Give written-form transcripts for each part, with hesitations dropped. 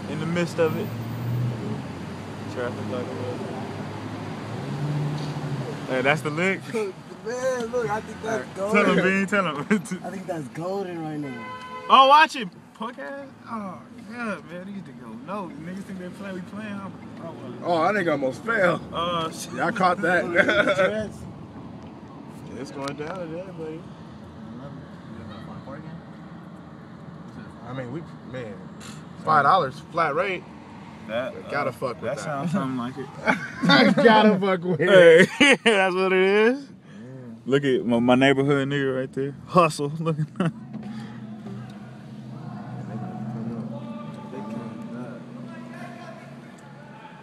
In the midst of it. Traffic like it was. Hey, that's the lick? Man, look, I think that's golden. Tell him, Bean, tell him. I think that's golden right now. Oh, watch it, punk ass. Oh, yeah, man, these niggas no. Niggas think they play, we playing. Oh, I think I almost fell. Shit. Yeah, I caught that. It's going down today, buddy. I mean, man, $5 flat rate. That gotta fuck with that. That sounds something like it. Gotta fuck with it. Hey, that's what it is. Yeah. Look at my neighborhood nigga right there. Hustle, looking.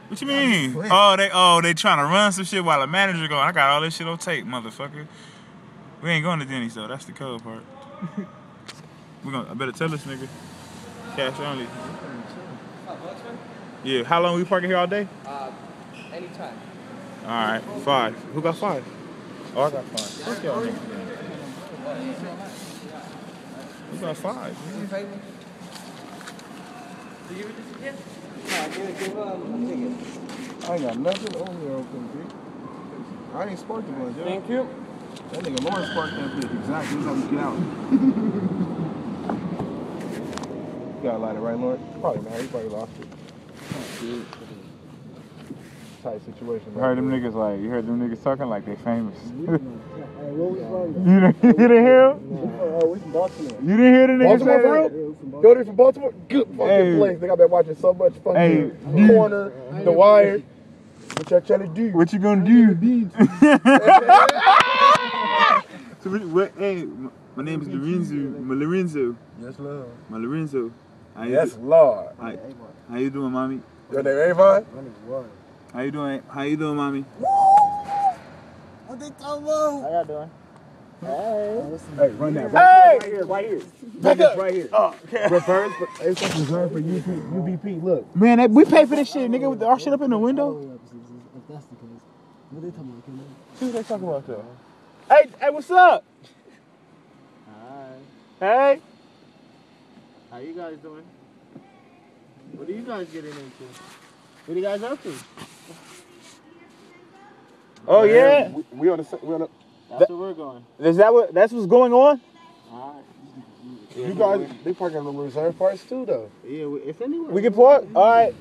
What you mean? They trying to run some shit while the manager going. I got all this shit on tape, motherfucker. We ain't going to Denny's though. That's the cold part. I better tell this nigga. Cash only. Yeah. How long we parking here all day? Anytime. All right. 5. Who got 5? Oh, I got 5. Fuck y'all niggas. Who got 5? I ain't got nothing on here open, dude. I ain't sparked one, Joe. Thank you. That nigga Lawrence sparked that bitch. Exactly. That's how we get out. You got a lighter, right, Lawrence? Probably not. He probably lost it. Tight situation. You heard them niggas talking like they famous. Hey, what was wrong? You didn't hear him? Oh, we from Baltimore. You didn't hear the niggas Baltimore say for that? real? Yo, they from Baltimore? Good fucking place. Think I've been watching so much fucking Corner, The Wire. What y'all trying to do? What you gonna do? Hey, my name is Lorenzo. Yes, Lord. Lorenzo. Yes, Lord. How you doing, mommy? Your name Avon? How you doing? How you doing, mommy? What they talking about? How y'all doing? Hey, run that. Hey! Right here. Back up. Right here. Oh, okay. Reverse. It's reserved for UBP. Look. Man, we pay for this shit, nigga, with our shit up in the window. If that's the case. What they talking about, Kenny? See what they talking about, though. Hey, what's up? Hi. Hey. How you guys doing? What are you guys getting into? What are you guys up to? Oh, yeah? We on the. That's where we're going. That's what's going on? Alright. You guys, they parking on the reserve parts too, though. Yeah, if anywhere. We can park? All right.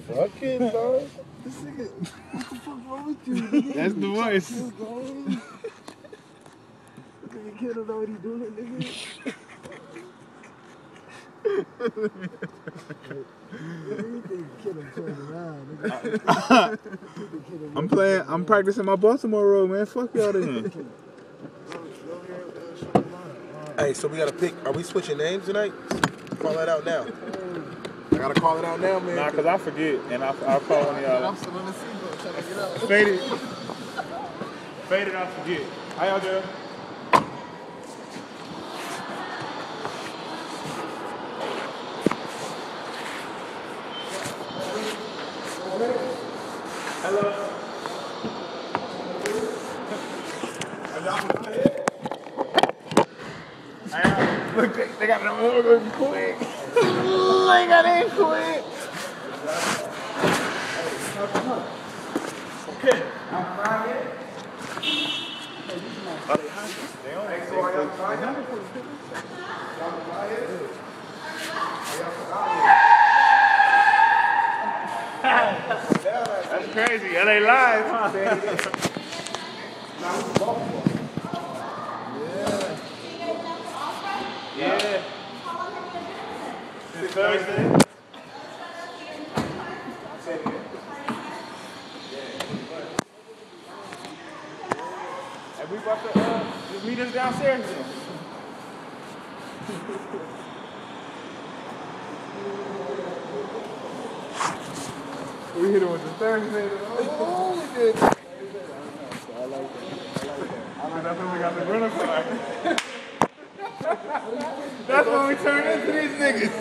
Fuck it, dog. This nigga, what the fuck wrong with you, nigga? That's the voice. Nigga, kid don't know what he doing, nigga. I'm practicing my Baltimore road, man. Fuck y'all then. Hey, so we gotta pick. Are we switching names tonight? Call that out now. I gotta call it out now, man. Nah, cause I forget, and I'll call one of y'all. I'm still on the seatbelt trying to get out. Faded, I forget. How y'all doing? Hello. Look, they got them over quick. They got in quick. Okay. I'm fine. Are they hungry? They on it. So are y'all fine? That's crazy. LA Live, huh? Yeah. It's Thursday. And we about to just meet us downstairs then. We hit him with the Thursday. Oh, we did. I like that. That's when we got the rental car. That's when we turned into these niggas.